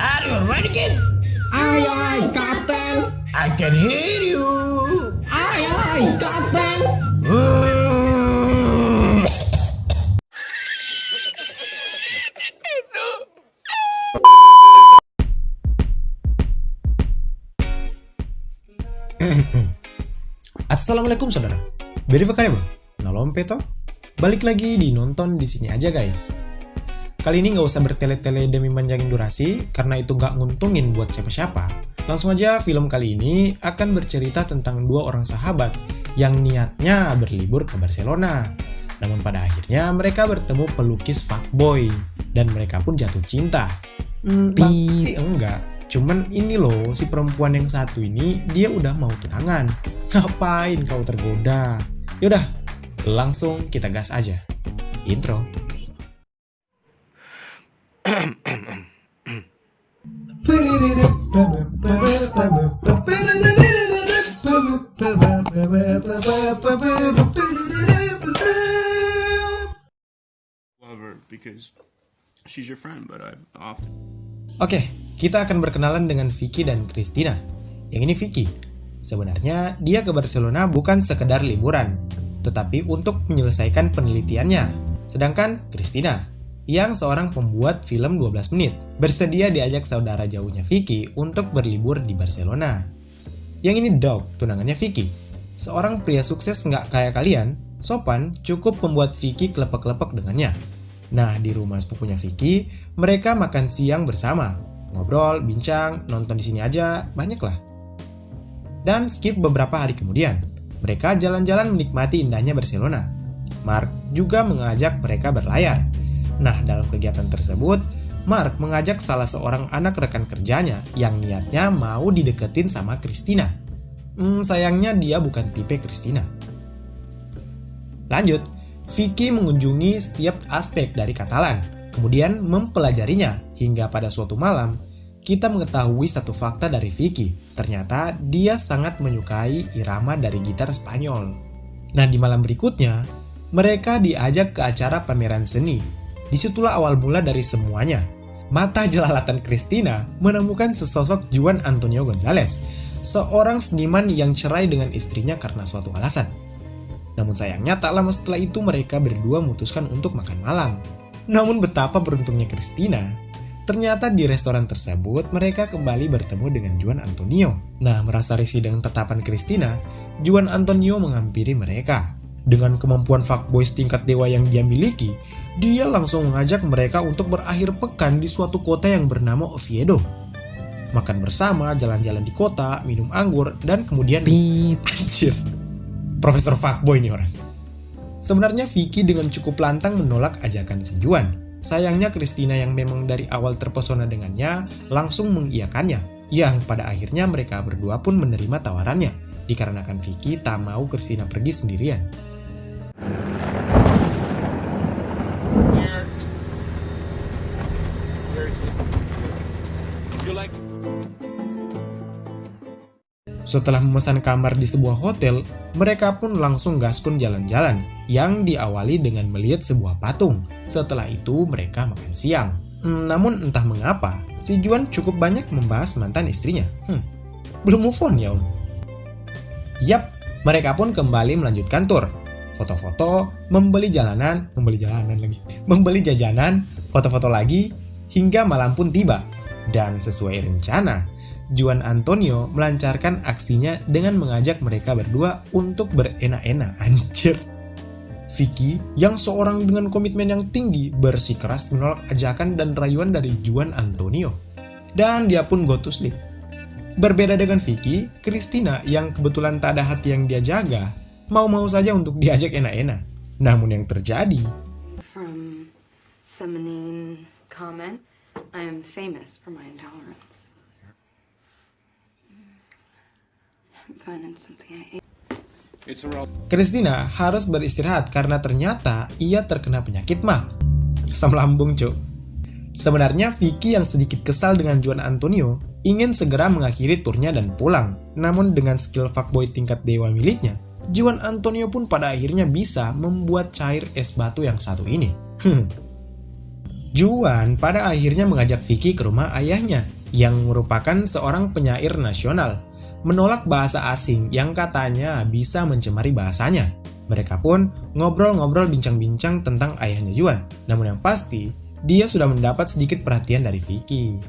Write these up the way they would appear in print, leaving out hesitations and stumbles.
Are you ready, kids? Aye, aye, Captain. I can hear you. Aye, aye, Captain. Assalamualaikum saudara. Beri kabar, nolong peto. Balik lagi di nonton di sini aja guys. Kali ini nggak usah bertele-tele demi manjangin durasi, karena itu nggak nguntungin buat siapa-siapa. Langsung aja, film kali ini akan bercerita tentang dua orang sahabat yang niatnya berlibur ke Barcelona. Namun pada akhirnya mereka bertemu pelukis fuckboy, dan mereka pun jatuh cinta. Tapi enggak. Cuman ini loh, si perempuan yang satu ini, dia udah mau tunangan. Ngapain kau tergoda? Yaudah, langsung kita gas aja. Intro. Love her because she's your friend, but I often. Oke, kita akan berkenalan dengan Vicky dan Christina. Yang ini Vicky. Sebenarnya dia ke Barcelona bukan sekedar liburan, tetapi untuk menyelesaikan penelitiannya. Sedangkan Christina, yang seorang pembuat film 12 menit, bersedia diajak saudara jauhnya Vicky untuk berlibur di Barcelona. Yang ini Dog, tunangannya Vicky. Seorang pria sukses nggak kayak kalian, sopan, cukup membuat Vicky kelepek-kelepek dengannya. Nah, di rumah sepupunya Vicky, mereka makan siang bersama. Ngobrol, bincang, nonton di sini aja, banyak lah. Dan skip beberapa hari kemudian, mereka jalan-jalan menikmati indahnya Barcelona. Mark juga mengajak mereka berlayar. Nah, dalam kegiatan tersebut, Mark mengajak salah seorang anak rekan kerjanya yang niatnya mau dideketin sama Christina. Sayangnya dia bukan tipe Christina. Lanjut, Vicky mengunjungi setiap aspek dari Catalan, kemudian mempelajarinya hingga pada suatu malam, kita mengetahui satu fakta dari Vicky. Ternyata dia sangat menyukai irama dari gitar Spanyol. Nah, di malam berikutnya, mereka diajak ke acara pameran seni. Disitulah awal mula dari semuanya. Mata jelalatan Christina menemukan sesosok Juan Antonio González, seorang seniman yang cerai dengan istrinya karena suatu alasan. Namun sayangnya tak lama setelah itu mereka berdua memutuskan untuk makan malam. Namun betapa beruntungnya Christina, ternyata di restoran tersebut mereka kembali bertemu dengan Juan Antonio. Nah, merasa risih dengan tatapan Christina, Juan Antonio menghampiri mereka. Dengan kemampuan fuckboy tingkat dewa yang dia miliki, dia langsung mengajak mereka untuk berakhir pekan di suatu kota yang bernama Oviedo. Makan bersama, jalan-jalan di kota, minum anggur, dan kemudian anjir. Profesor fuckboy nih orang. Sebenarnya Vicky dengan cukup lantang menolak ajakan si Juan. Sayangnya Christina yang memang dari awal terpesona dengannya langsung mengiyakannya. Yang pada akhirnya mereka berdua pun menerima tawarannya, dikarenakan Vicky tak mau Christina pergi sendirian. Setelah memesan kamar di sebuah hotel, mereka pun langsung gaskun jalan-jalan yang diawali dengan melihat sebuah patung. Setelah itu mereka makan siang. Namun entah mengapa, si Juan cukup banyak membahas mantan istrinya. Belum move on ya om? Yap, mereka pun kembali melanjutkan tur. Foto-foto, membeli jajanan, foto-foto lagi, hingga malam pun tiba. Dan sesuai rencana, Juan Antonio melancarkan aksinya dengan mengajak mereka berdua untuk berenak-enak. Anjir. Vicky, yang seorang dengan komitmen yang tinggi, bersikeras menolak ajakan dan rayuan dari Juan Antonio. Dan dia pun go to sleep. Berbeda dengan Vicky, Christina yang kebetulan tak ada hati yang dia jaga, mau-mau saja untuk diajak enak-enak. Namun yang terjadi, From some inane comment, I am famous for my intolerance. I'm finding something I ate. Christina harus beristirahat karena ternyata ia terkena penyakit MAC. Asam lambung, cuk. Sebenarnya Vicky yang sedikit kesal dengan Juan Antonio ingin segera mengakhiri turnya dan pulang. Namun dengan skill fuckboy tingkat dewa miliknya, Juan Antonio pun pada akhirnya bisa membuat cair es batu yang satu ini. Juan pada akhirnya mengajak Vicky ke rumah ayahnya, yang merupakan seorang penyair nasional, menolak bahasa asing yang katanya bisa mencemari bahasanya. Mereka pun ngobrol-ngobrol bincang-bincang tentang ayahnya Juan. Namun yang pasti, dia sudah mendapat sedikit perhatian dari Vicky.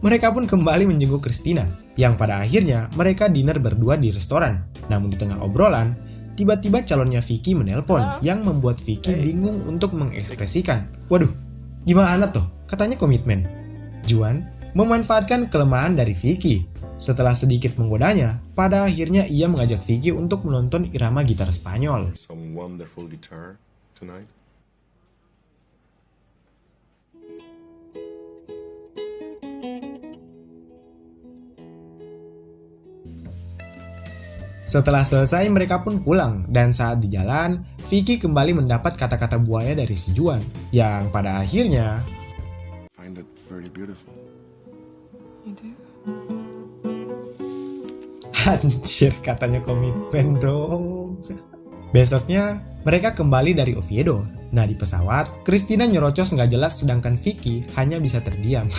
Mereka pun kembali menjenguk Christina, yang pada akhirnya mereka dinner berdua di restoran. Namun di tengah obrolan, tiba-tiba calonnya Vicky menelpon, yang membuat Vicky bingung untuk mengekspresikan. Waduh, gimana tuh? Katanya komitmen. Juan memanfaatkan kelemahan dari Vicky. Setelah sedikit menggodanya, pada akhirnya ia mengajak Vicky untuk menonton irama gitar Spanyol. Some wonderful guitar tonight. Setelah selesai, mereka pun pulang, dan saat di jalan, Vicky kembali mendapat kata-kata buaya dari si Juan, yang pada akhirnya Find it very beautiful. You do? anjir, katanya komitmen dong. Besoknya, mereka kembali dari Oviedo. Nah, di pesawat, Christina nyerocos nggak jelas sedangkan Vicky hanya bisa terdiam.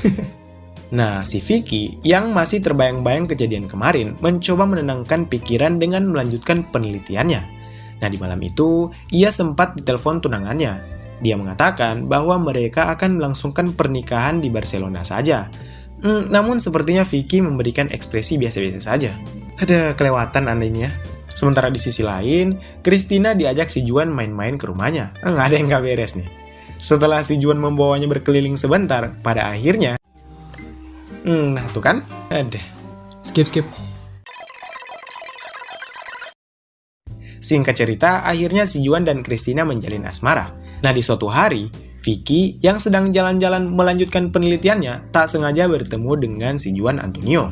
Nah, si Vicky yang masih terbayang-bayang kejadian kemarin mencoba menenangkan pikiran dengan melanjutkan penelitiannya. Nah, di malam itu, ia sempat ditelepon tunangannya. Dia mengatakan bahwa mereka akan melangsungkan pernikahan di Barcelona saja. Namun sepertinya Vicky memberikan ekspresi biasa-biasa saja. Ada kelewatan andainya. Sementara di sisi lain, Christina diajak si Juan main-main ke rumahnya. Nggak ada yang nggak beres nih. Setelah si Juan membawanya berkeliling sebentar, pada akhirnya nah tuh kan, ada. Skip. Singkat cerita, akhirnya si Juan dan Christina menjalin asmara. Nah, di suatu hari, Vicky yang sedang jalan-jalan melanjutkan penelitiannya tak sengaja bertemu dengan si Juan Antonio.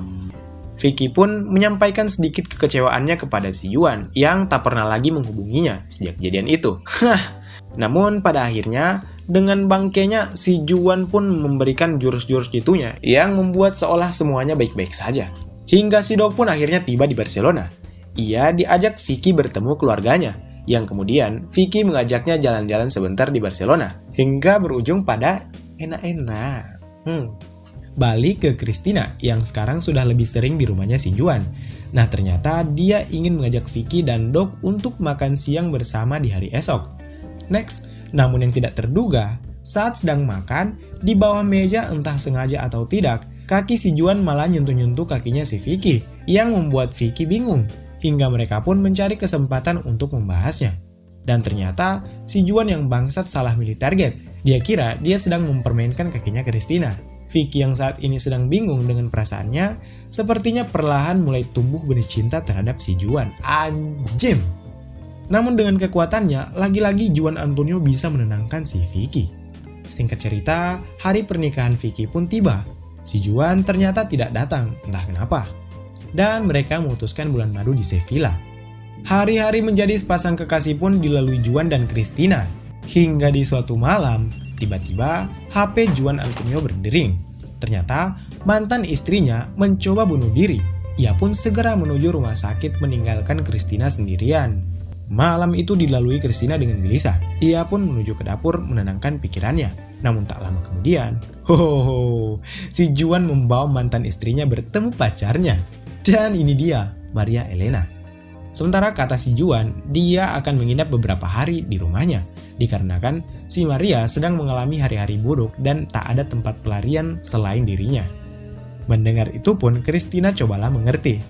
Vicky pun menyampaikan sedikit kekecewaannya kepada si Juan yang tak pernah lagi menghubunginya sejak kejadian itu. Namun pada akhirnya, dengan bangkainya, si Juan pun memberikan jurus-jurus jitunya yang membuat seolah semuanya baik-baik saja. Hingga si Dog pun akhirnya tiba di Barcelona. Ia diajak Vicky bertemu keluarganya, yang kemudian Vicky mengajaknya jalan-jalan sebentar di Barcelona, hingga berujung pada enak-enak. Balik ke Christina, yang sekarang sudah lebih sering di rumahnya si Juan. Nah, ternyata dia ingin mengajak Vicky dan Dog untuk makan siang bersama di hari esok. Next, namun yang tidak terduga, saat sedang makan, di bawah meja entah sengaja atau tidak, kaki si Juan malah nyentuh-nyentuh kakinya si Vicky, yang membuat Vicky bingung, hingga mereka pun mencari kesempatan untuk membahasnya. Dan ternyata, si Juan yang bangsat salah milih target. Dia kira dia sedang mempermainkan kakinya Christina. Vicky yang saat ini sedang bingung dengan perasaannya, sepertinya perlahan mulai tumbuh benih cinta terhadap si Juan. Anjim! Namun dengan kekuatannya, lagi-lagi Juan Antonio bisa menenangkan si Vicky. Singkat cerita, hari pernikahan Vicky pun tiba. Si Juan ternyata tidak datang, entah kenapa. Dan mereka memutuskan bulan madu di Sevilla. Hari-hari menjadi sepasang kekasih pun dilalui Juan dan Christina. Hingga di suatu malam, tiba-tiba HP Juan Antonio berdering. Ternyata mantan istrinya mencoba bunuh diri. Ia pun segera menuju rumah sakit meninggalkan Christina sendirian. Malam itu dilalui Christina dengan gelisah. Ia pun menuju ke dapur menenangkan pikirannya. Namun tak lama kemudian, si Juan membawa mantan istrinya bertemu pacarnya. Dan ini dia, Maria Elena. Sementara kata si Juan, dia akan menginap beberapa hari di rumahnya. Dikarenakan si Maria sedang mengalami hari-hari buruk dan tak ada tempat pelarian selain dirinya. Mendengar itu pun Christina cobalah mengerti.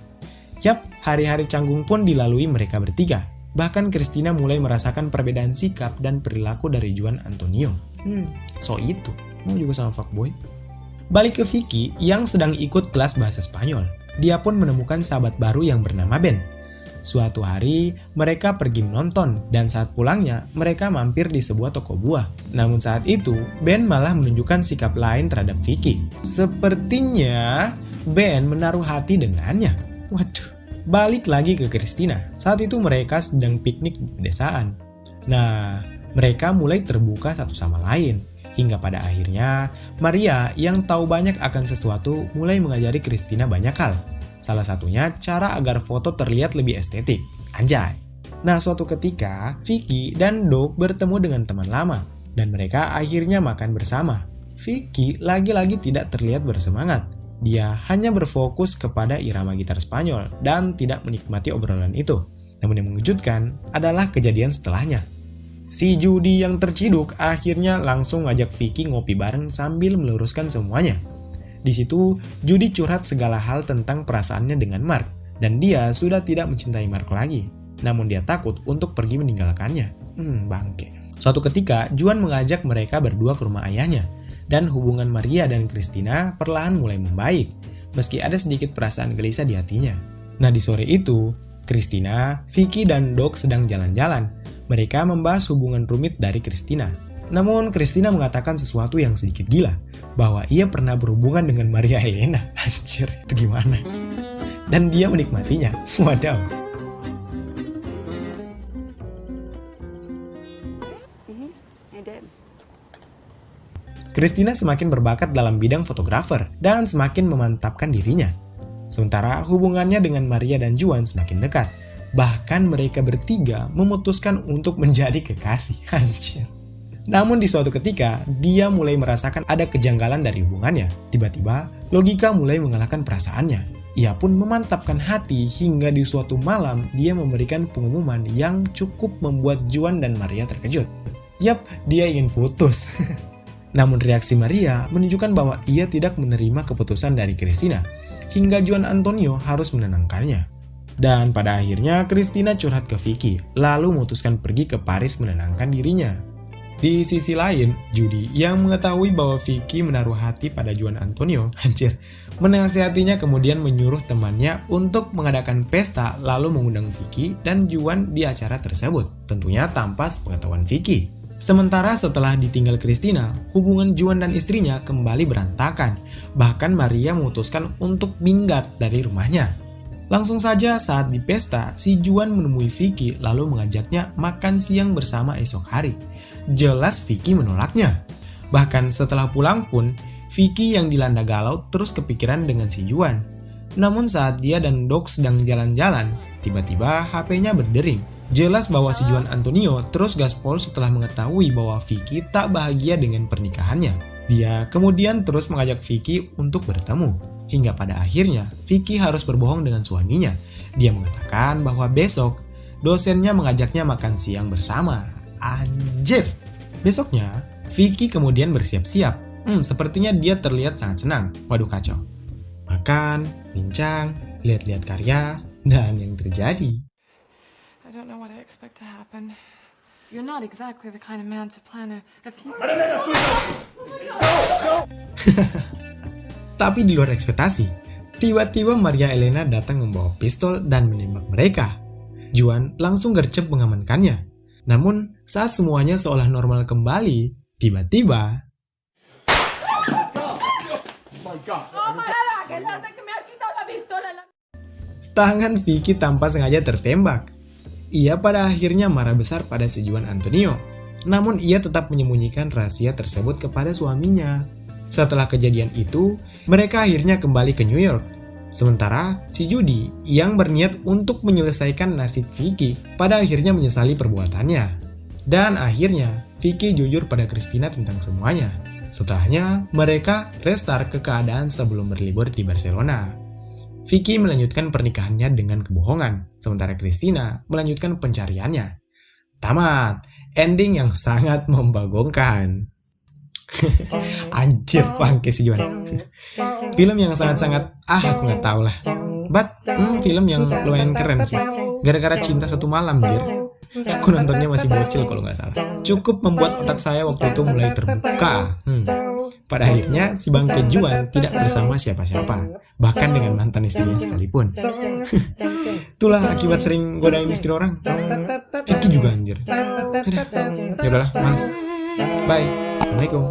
Yap, hari-hari canggung pun dilalui mereka bertiga. Bahkan Christina mulai merasakan perbedaan sikap dan perilaku dari Juan Antonio. So itu, mau juga sama fuckboy. Balik ke Vicky yang sedang ikut kelas bahasa Spanyol. Dia pun menemukan sahabat baru yang bernama Ben. Suatu hari, mereka pergi menonton, dan saat pulangnya, mereka mampir di sebuah toko buah. Namun saat itu, Ben malah menunjukkan sikap lain terhadap Vicky. Sepertinya, Ben menaruh hati dengannya. Waduh. Balik lagi ke Christina. Saat itu mereka sedang piknik di pedesaan. Nah, mereka mulai terbuka satu sama lain. Hingga pada akhirnya, Maria yang tahu banyak akan sesuatu mulai mengajari Christina banyak hal. Salah satunya cara agar foto terlihat lebih estetik. Anjay. Nah, suatu ketika, Vicky dan Doug bertemu dengan teman lama, dan mereka akhirnya makan bersama. Vicky lagi-lagi tidak terlihat bersemangat. Dia hanya berfokus kepada irama gitar Spanyol dan tidak menikmati obrolan itu. Namun yang mengejutkan adalah kejadian setelahnya. Si Judy yang terciduk akhirnya langsung ngajak Vicky ngopi bareng sambil meluruskan semuanya. Di situ, Judy curhat segala hal tentang perasaannya dengan Mark, dan dia sudah tidak mencintai Mark lagi. Namun dia takut untuk pergi meninggalkannya. Bangke. Suatu ketika, Juan mengajak mereka berdua ke rumah ayahnya, dan hubungan Maria dan Christina perlahan mulai membaik, meski ada sedikit perasaan gelisah di hatinya. Nah, di sore itu, Christina, Vicky, dan Doug sedang jalan-jalan. Mereka membahas hubungan rumit dari Christina. Namun, Christina mengatakan sesuatu yang sedikit gila, bahwa ia pernah berhubungan dengan Maria Elena. Anjir, itu gimana? Dan dia menikmatinya. Wadaw. Christina semakin berbakat dalam bidang fotografer dan semakin memantapkan dirinya. Sementara hubungannya dengan Maria dan Juan semakin dekat. Bahkan mereka bertiga memutuskan untuk menjadi kekasih. Anjir. Namun di suatu ketika, dia mulai merasakan ada kejanggalan dari hubungannya. Tiba-tiba, logika mulai mengalahkan perasaannya. Ia pun memantapkan hati hingga di suatu malam dia memberikan pengumuman yang cukup membuat Juan dan Maria terkejut. Yap, dia ingin putus. Namun reaksi Maria menunjukkan bahwa ia tidak menerima keputusan dari Christina, hingga Juan Antonio harus menenangkannya. Dan pada akhirnya Christina curhat ke Vicky, lalu memutuskan pergi ke Paris menenangkan dirinya. Di sisi lain, Judy yang mengetahui bahwa Vicky menaruh hati pada Juan Antonio, menasihatinya kemudian menyuruh temannya untuk mengadakan pesta lalu mengundang Vicky dan Juan di acara tersebut, tentunya tanpa sepengetahuan Vicky. Sementara setelah ditinggal Christina, hubungan Juan dan istrinya kembali berantakan. Bahkan Maria memutuskan untuk minggat dari rumahnya. Langsung saja saat di pesta, si Juan menemui Vicky lalu mengajaknya makan siang bersama esok hari. Jelas Vicky menolaknya. Bahkan setelah pulang pun, Vicky yang dilanda galau terus kepikiran dengan si Juan. Namun saat dia dan Doug sedang jalan-jalan, tiba-tiba HP-nya berdering. Jelas bahwa si Juan Antonio terus gaspol setelah mengetahui bahwa Vicky tak bahagia dengan pernikahannya. Dia kemudian terus mengajak Vicky untuk bertemu. Hingga pada akhirnya, Vicky harus berbohong dengan suaminya. Dia mengatakan bahwa besok, dosennya mengajaknya makan siang bersama. Anjir! Besoknya, Vicky kemudian bersiap-siap. Sepertinya dia terlihat sangat senang. Waduh, kacau. Makan, bincang, lihat-lihat karya, dan yang terjadi. I don't know what I expect to happen. You're not exactly the kind of man to plan a future. Tapi di luar ekspektasi, tiba-tiba Maria Elena datang membawa pistol dan menembak mereka. Juan langsung gercep mengamankannya. Namun, saat semuanya seolah normal kembali, tiba-tiba tangan Vicky tanpa sengaja tertembak. Ia pada akhirnya marah besar pada si Juan Antonio. Namun ia tetap menyembunyikan rahasia tersebut kepada suaminya. Setelah kejadian itu, mereka akhirnya kembali ke New York. Sementara si Judy yang berniat untuk menyelesaikan nasib Vicky pada akhirnya menyesali perbuatannya. Dan akhirnya Vicky jujur pada Christina tentang semuanya. Setelahnya mereka restart ke keadaan sebelum berlibur di Barcelona. Vicky melanjutkan pernikahannya dengan kebohongan, sementara Christina melanjutkan pencariannya. Tamat, ending yang sangat membagongkan. Anjir, bangke si Juan. Film yang sangat-sangat, aku nggak tahu lah. But, film yang lumayan keren sih. Gara-gara cinta satu malam, jir. Aku nontonnya masih bocil kalau nggak salah. Cukup membuat otak saya waktu itu mulai terbuka. Pada akhirnya, si bangke Juan tidak bersama siapa-siapa. Bahkan dengan mantan istrinya sekalipun. Itulah akibat sering godain istri orang. Vicky juga anjir. Ya udahlah, males. Bye. Assalamualaikum.